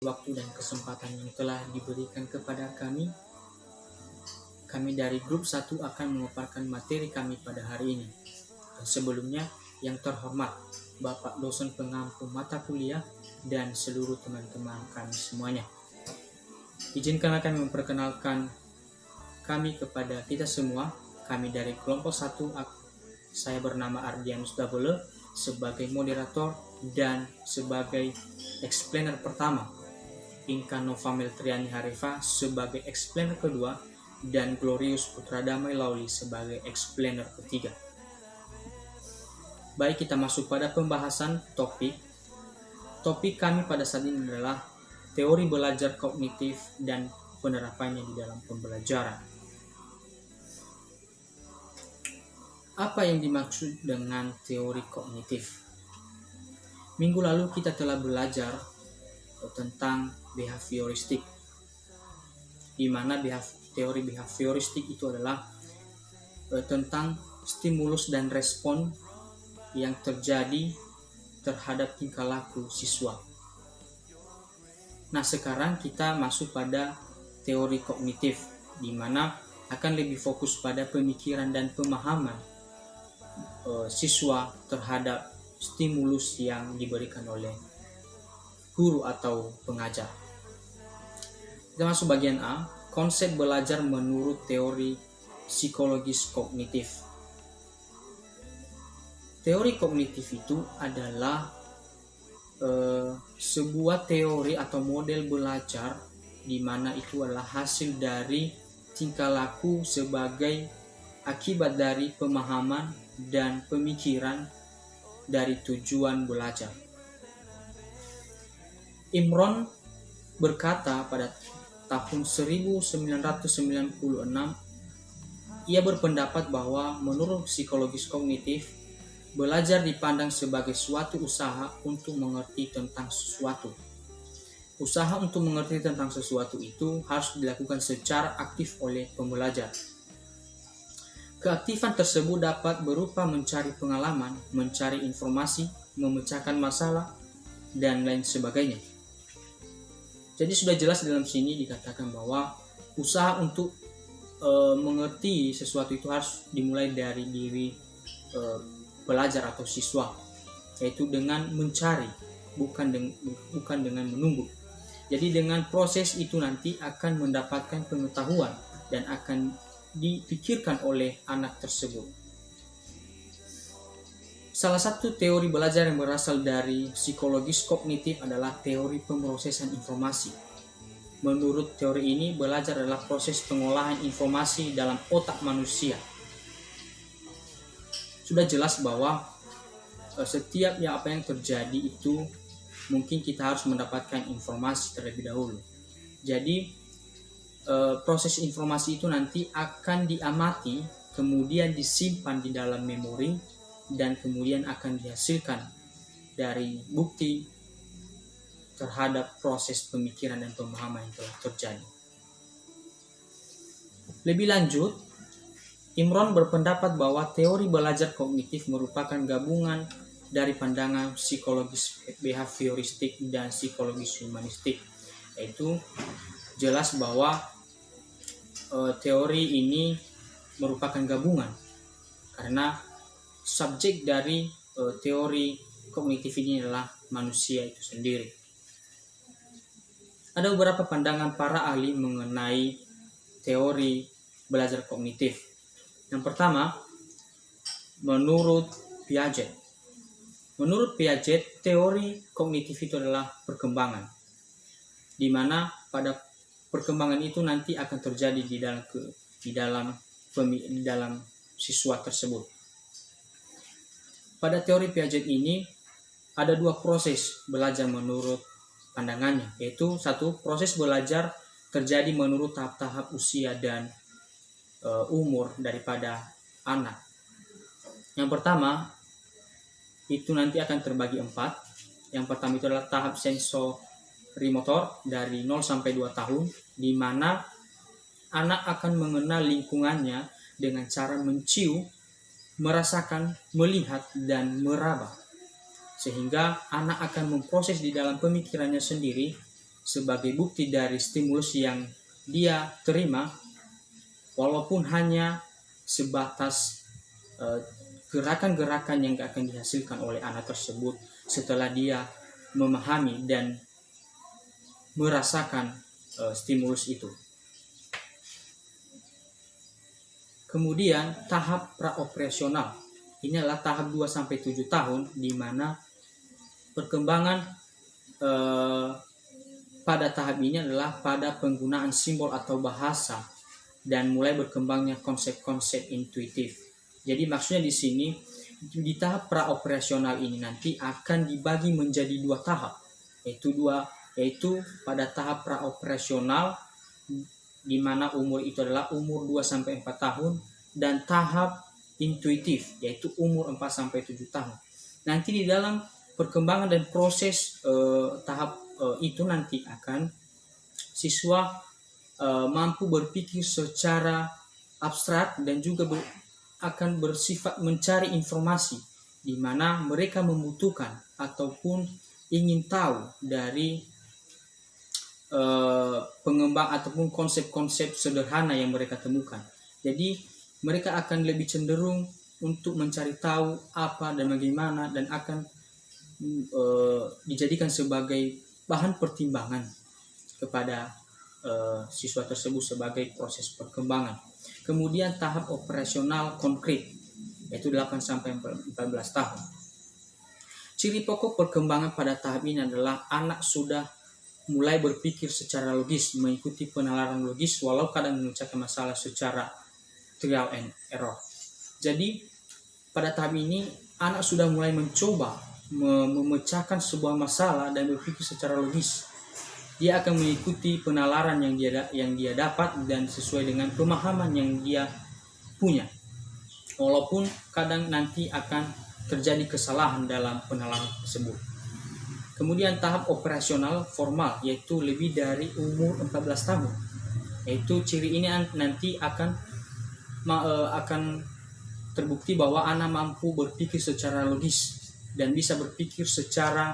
waktu dan kesempatan yang telah diberikan kepada kami. Kami dari grup 1 akan memaparkan materi kami pada hari ini. Dan sebelumnya, yang terhormat Bapak dosen pengampu mata kuliah dan seluruh teman-teman kami semuanya. Izinkanlah kami memperkenalkan kami kepada kita semua. Kami dari kelompok 1, saya bernama Ardianus Dabole sebagai moderator dan sebagai explainer pertama, Inka Nova Meltriani Harifa sebagai explainer kedua, dan Glorius Putradamai Lauli sebagai explainer ketiga. Baik, kita masuk pada pembahasan topik. Topik kami pada saat ini adalah teori belajar kognitif dan penerapannya di dalam pembelajaran. Apa yang dimaksud dengan teori kognitif? Minggu lalu kita telah belajar tentang behavioristik, di mana teori behavioristik itu adalah tentang stimulus dan respon yang terjadi terhadap tingkah laku siswa. Nah, sekarang kita masuk pada teori kognitif, di mana akan lebih fokus pada pemikiran dan pemahaman siswa terhadap stimulus yang diberikan oleh guru atau pengajar. Kita masuk bagian A, konsep belajar menurut teori psikologis kognitif. Teori kognitif itu adalah sebuah teori atau model belajar di mana itu adalah hasil dari tingkah laku sebagai akibat dari pemahaman dan pemikiran dari tujuan belajar. Imron berkata pada tahun 1996, ia berpendapat bahwa menurut psikologis kognitif, belajar dipandang sebagai suatu usaha untuk mengerti tentang sesuatu. Usaha untuk mengerti tentang sesuatu itu harus dilakukan secara aktif oleh pembelajar. Keaktifan tersebut dapat berupa mencari pengalaman, mencari informasi, memecahkan masalah, dan lain sebagainya. Jadi sudah jelas dalam sini dikatakan bahwa usaha untuk mengerti sesuatu itu harus dimulai dari diri pelajar atau siswa, yaitu dengan mencari, bukan dengan menunggu. Jadi dengan proses itu nanti akan mendapatkan pengetahuan dan akan dipikirkan oleh anak tersebut. Salah satu teori belajar yang berasal dari psikologis kognitif adalah teori pemrosesan informasi. Menurut teori ini, belajar adalah proses pengolahan informasi dalam otak manusia. Sudah jelas bahwa setiap apa yang terjadi itu mungkin kita harus mendapatkan informasi terlebih dahulu. Jadi proses informasi itu nanti akan diamati, kemudian disimpan di dalam memori, dan kemudian akan dihasilkan dari bukti terhadap proses pemikiran dan pemahaman yang telah terjadi. Lebih lanjut, Imron berpendapat bahwa teori belajar kognitif merupakan gabungan dari pandangan psikologis behavioristik dan psikologis humanistik. Yaitu jelas bahwa teori ini merupakan gabungan, karena subjek dari teori kognitif ini adalah manusia itu sendiri. Ada beberapa pandangan para ahli mengenai teori belajar kognitif. Yang pertama, menurut Piaget. Menurut Piaget, teori kognitif itu adalah perkembangan, di mana pada perkembangan itu nanti akan terjadi di dalam siswa tersebut. Pada teori Piaget ini ada dua proses belajar menurut pandangannya, yaitu satu, proses belajar terjadi menurut tahap-tahap usia dan umur daripada anak. Yang pertama itu nanti akan terbagi 4. Yang pertama itu adalah tahap sensorimotor dari 0 sampai 2 tahun, di mana anak akan mengenal lingkungannya dengan cara mencium, merasakan, melihat, dan meraba. Sehingga anak akan memproses di dalam pemikirannya sendiri sebagai bukti dari stimulus yang dia terima, walaupun hanya sebatas gerakan-gerakan yang akan dihasilkan oleh anak tersebut setelah dia memahami dan merasakan stimulus itu. Kemudian tahap praoperasional. Ini adalah tahap 2-7 tahun di mana perkembangan pada tahap ini adalah pada penggunaan simbol atau bahasa dan mulai berkembangnya konsep-konsep intuitif. Jadi maksudnya di sini di tahap praoperasional ini nanti akan dibagi menjadi 2 tahap, yaitu pada tahap praoperasional di mana umur itu adalah umur 2-4 tahun, dan tahap intuitif yaitu umur 4-7 tahun. Nanti di dalam perkembangan dan proses tahap itu nanti akan siswa mampu berpikir secara abstrak dan juga akan bersifat mencari informasi di mana mereka membutuhkan ataupun ingin tahu dari pengembang ataupun konsep-konsep sederhana yang mereka temukan. Jadi mereka akan lebih cenderung untuk mencari tahu apa dan bagaimana, dan akan dijadikan sebagai bahan pertimbangan kepada siswa tersebut sebagai proses perkembangan. Kemudian tahap operasional konkret yaitu 8-14 tahun. Ciri pokok perkembangan pada tahap ini adalah anak sudah mulai berpikir secara logis, mengikuti penalaran logis walau kadang memecahkan masalah secara trial and error. Jadi pada tahap ini anak sudah mulai mencoba memecahkan sebuah masalah dan berpikir secara logis. Dia akan mengikuti penalaran yang dia dapat dan sesuai dengan pemahaman yang dia punya. Walaupun kadang nanti akan terjadi kesalahan dalam penalaran tersebut. Kemudian tahap operasional formal yaitu lebih dari umur 14 tahun. Yaitu ciri ini nanti akan terbukti bahwa anak mampu berpikir secara logis dan bisa berpikir secara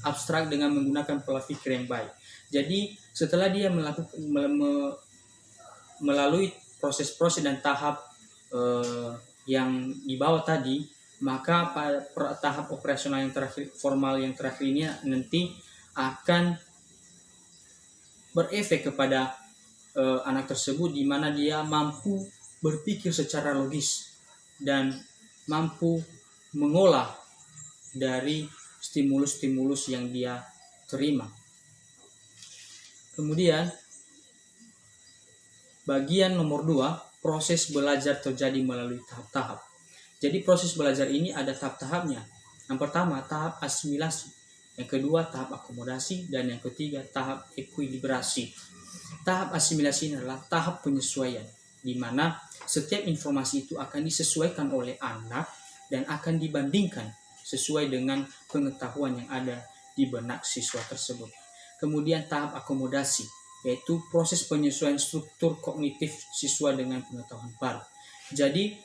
abstrak dengan menggunakan pola pikir yang baik. Jadi setelah dia melalui proses-proses dan tahap yang di bawah tadi, maka pada tahap operasional yang terakhir, formal yang terakhir ini nanti akan berefek kepada anak tersebut di mana dia mampu berpikir secara logis dan mampu mengolah dari stimulus-stimulus yang dia terima. Kemudian bagian nomor 2, proses belajar terjadi melalui tahap-tahap. Jadi proses belajar ini ada tahap-tahapnya. Yang pertama tahap asimilasi, yang kedua tahap akomodasi, dan yang ketiga tahap ekuilibrasi. Tahap asimilasi ini adalah tahap penyesuaian, di mana setiap informasi itu akan disesuaikan oleh anak dan akan dibandingkan sesuai dengan pengetahuan yang ada di benak siswa tersebut. Kemudian tahap akomodasi, yaitu proses penyesuaian struktur kognitif siswa dengan pengetahuan baru. Jadi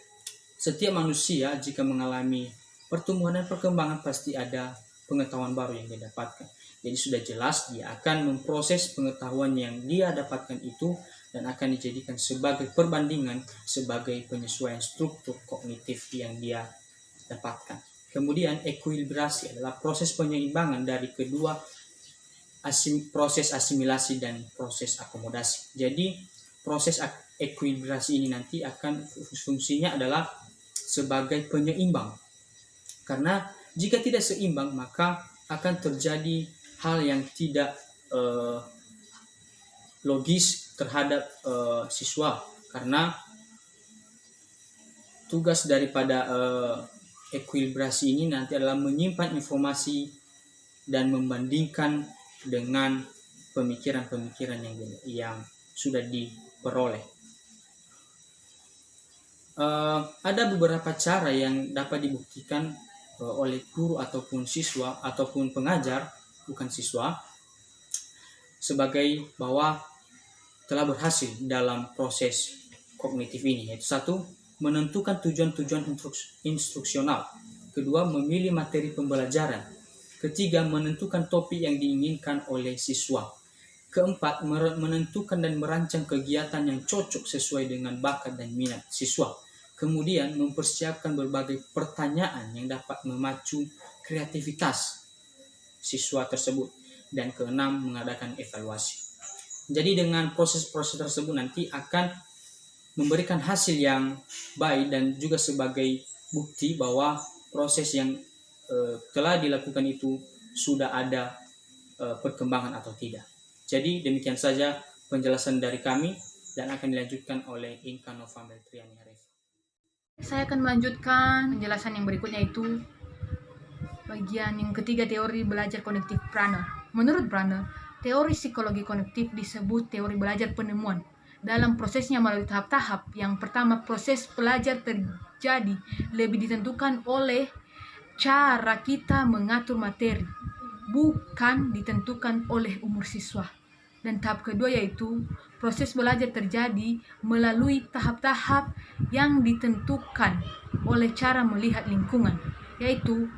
setiap manusia jika mengalami pertumbuhan dan perkembangan pasti ada pengetahuan baru yang dia dapatkan. Jadi sudah jelas dia akan memproses pengetahuan yang dia dapatkan itu dan akan dijadikan sebagai perbandingan, sebagai penyesuaian struktur kognitif yang dia dapatkan. Kemudian ekuilibrasi adalah proses penyeimbangan dari kedua proses asimilasi dan proses akomodasi. Jadi proses ekuilibrasi ini nanti akan fungsinya adalah sebagai penyeimbang. Karena jika tidak seimbang maka akan terjadi hal yang tidak logis terhadap siswa. Karena tugas daripada ekuilibrasi ini nanti adalah menyimpan informasi dan membandingkan dengan pemikiran-pemikiran yang sudah diperoleh. Ada beberapa cara yang dapat dibuktikan oleh guru ataupun siswa ataupun pengajar, bukan siswa, sebagai bahwa telah berhasil dalam proses kognitif ini. Yaitu 1, menentukan tujuan-tujuan instruksional. Kedua, memilih materi pembelajaran. Ketiga, menentukan topik yang diinginkan oleh siswa. Keempat, menentukan dan merancang kegiatan yang cocok sesuai dengan bakat dan minat siswa. Kemudian, mempersiapkan berbagai pertanyaan yang dapat memacu kreativitas siswa tersebut. Dan keenam, mengadakan evaluasi. Jadi dengan proses-proses tersebut nanti akan memberikan hasil yang baik dan juga sebagai bukti bahwa proses yang telah dilakukan itu sudah ada perkembangan atau tidak. Jadi demikian saja penjelasan dari kami dan akan dilanjutkan oleh Inka Nova Meltriani Arif. Saya akan melanjutkan penjelasan yang berikutnya, itu bagian yang ketiga, teori belajar konektif Brunner. Menurut Brunner, teori psikologi konektif disebut teori belajar penemuan. Dalam prosesnya melalui tahap-tahap. Yang pertama, proses belajar terjadi lebih ditentukan oleh cara kita mengatur materi, bukan ditentukan oleh umur siswa. Dan tahap kedua yaitu proses belajar terjadi melalui tahap-tahap yang ditentukan oleh cara melihat lingkungan, yaitu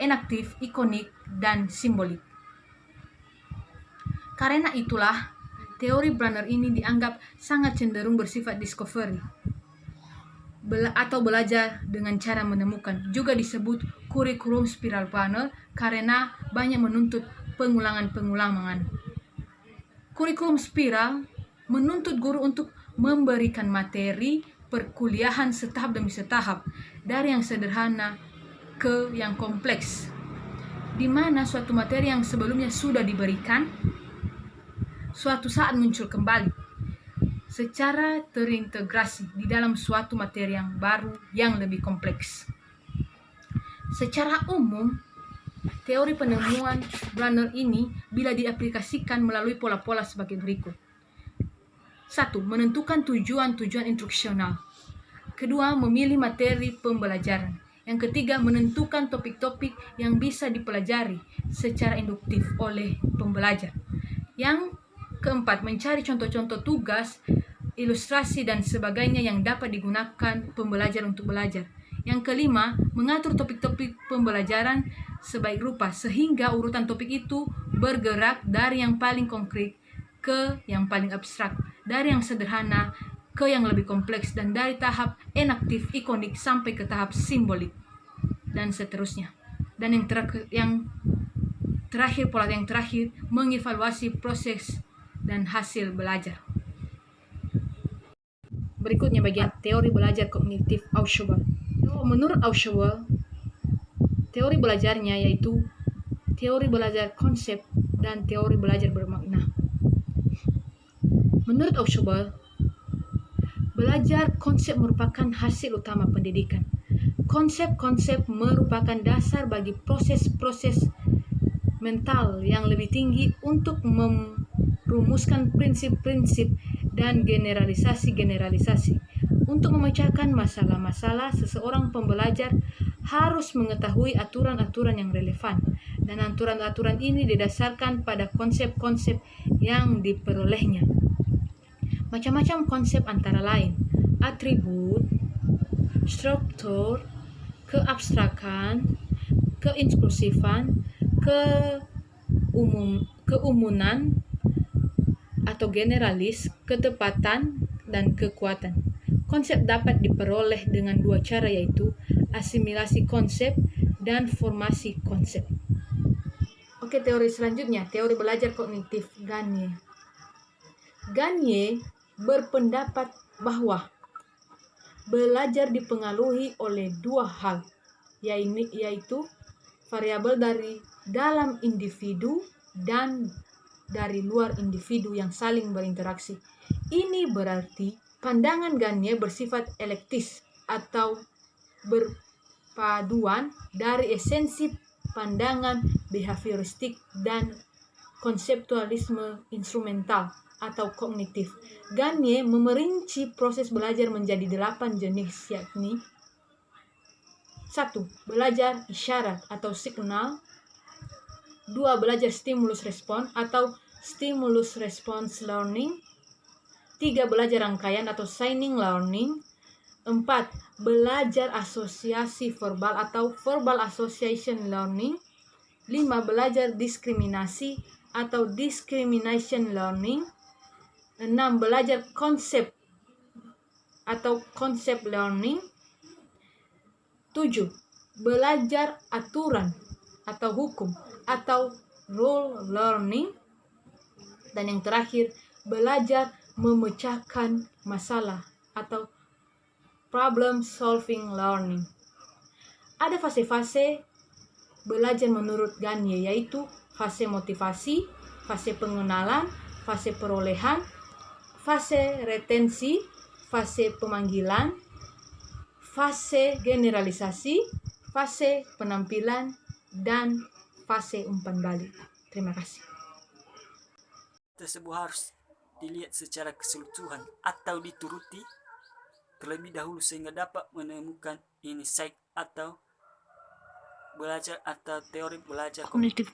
enaktif, ikonik, dan simbolik. Karena itulah, teori Brunner ini dianggap sangat cenderung bersifat discovery atau belajar dengan cara menemukan. Juga disebut kurikulum spiral Brunner karena banyak menuntut pengulangan-pengulangan. Kurikulum spiral menuntut guru untuk memberikan materi perkuliahan setahap demi setahap, dari yang sederhana ke yang kompleks, di mana suatu materi yang sebelumnya sudah diberikan suatu saat muncul kembali secara terintegrasi di dalam suatu materi yang baru yang lebih kompleks. Secara umum, teori penemuan Brunner ini bila diaplikasikan melalui pola-pola sebagai berikut. 1. Menentukan tujuan-tujuan instruksional. Kedua, memilih materi pembelajaran. Yang ketiga, menentukan topik-topik yang bisa dipelajari secara induktif oleh pembelajar. Yang keempat, mencari contoh-contoh tugas, ilustrasi, dan sebagainya yang dapat digunakan pembelajar untuk belajar. Yang kelima, mengatur topik-topik pembelajaran sebaik rupa sehingga urutan topik itu bergerak dari yang paling konkret ke yang paling abstrak, dari yang sederhana ke yang lebih kompleks, dan dari tahap enaktif, ikonik, sampai ke tahap simbolik, dan seterusnya. Dan yang terakhir, mengevaluasi proses dan hasil belajar. Berikutnya bagian teori belajar kognitif Ausubel. Menurut Ausubel, teori belajarnya yaitu teori belajar konsep dan teori belajar bermakna. Menurut Ausubel, belajar konsep merupakan hasil utama pendidikan. Konsep-konsep merupakan dasar bagi proses-proses mental yang lebih tinggi untuk merumuskan prinsip-prinsip dan generalisasi-generalisasi. Untuk memecahkan masalah-masalah, seseorang pembelajar harus mengetahui aturan-aturan yang relevan, dan aturan-aturan ini didasarkan pada konsep-konsep yang diperolehnya. Macam-macam konsep antara lain atribut, struktur, keabstrakan, keinklusifan, keumuman atau generalis, ketepatan, dan kekuatan. Konsep dapat diperoleh dengan dua cara, yaitu asimilasi konsep dan formasi konsep. Oke, teori selanjutnya, teori belajar kognitif Gagne. Gagne berpendapat bahwa belajar dipengaruhi oleh dua hal, yaitu variabel dari dalam individu dan dari luar individu yang saling berinteraksi. Ini berarti pandangan Gagne bersifat elektis atau berpaduan dari esensi pandangan behavioristik dan konseptualisme instrumental atau kognitif. Gagne memerinci proses belajar menjadi 8 jenis, yakni 1. Belajar isyarat atau signal. 2. Belajar stimulus respon atau stimulus response learning. 3. Belajar rangkaian atau signing learning. 4. Belajar asosiasi verbal atau verbal association learning. 5. Belajar diskriminasi atau discrimination learning. 6. Belajar konsep atau concept learning. 7. Belajar aturan atau hukum atau rule learning. Dan yang terakhir, belajar memecahkan masalah atau problem solving learning. Ada fase-fase belajar menurut Gagne, yaitu fase motivasi, fase pengenalan, fase perolehan, fase retensi, fase pemanggilan, fase generalisasi, fase penampilan, dan fase umpan balik. Terima kasih. Tersebut harus dilihat secara keseluruhan atau dituruti terlebih dahulu sehingga dapat menemukan insight atau belajar atau teori belajar Cognitive